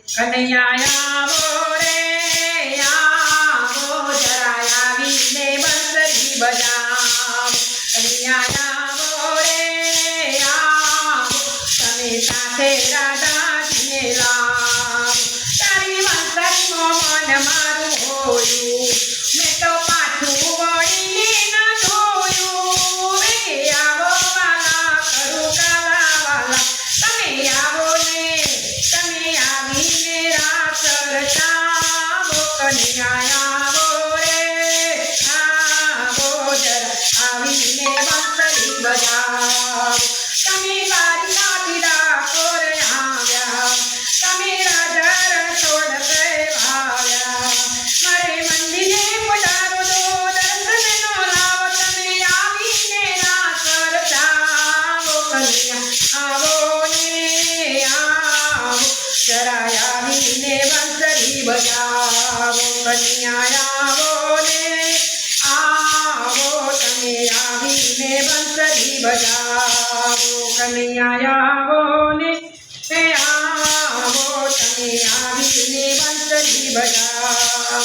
કનૈયા આવો રે આવો જરા આવીને બંસરી બજાવો કનૈયા આવો રે આવો તમે સાથે રાધાજીને લાવો તારી બંસરીમાં મન મારું હોયું મેં તો પાછું વળીને ન જોયું રે આવો વાલા કરું કાલા વાલા તમે આવો ને તમે આવીને રાત રચાવો કનૈયા આવો રે આવો જરા આવીને બંસરી બજાવો તમે બારીમાંથી ડાકોર આવ્યા તમે રાજા રસોડ કહેવાયા મારે મંદિરે પધારો તો દર્શનનો લાવો તમે આવીને રાત રચાવો કનૈયા આવો ને આવો જરા આવીને બંસરી બજાવો કનૈયા આવો ને આવો તમે આવીને બંસરી બજાવો કનૈયા આવો ને આવો તમે આવીને બંસરી બજાવો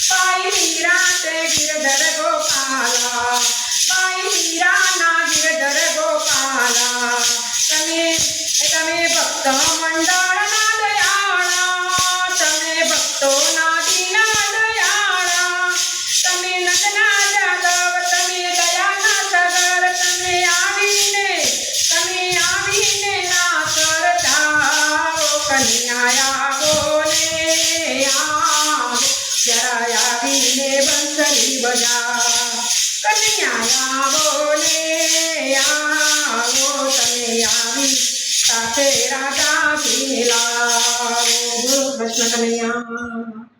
બાઈ મીરા તે ગિરધર ગોપાલા બાઈ મીરાના ગિરધર ગોપાલા તમે ભક્ત મંડળના દયાળા તમે ભક્તોના દીના દયાળા તમે નંદના જાદવ તમે દયાના સગર તમે આવીને ના કરતાઓ કનૈયા આવો ને આવો જરા આવીને બંસરી બજાવો કનૈયા આવો ને આવો તમે આવી સાથે રાધાજીને લાવો કૃષ્ણ કનૈયા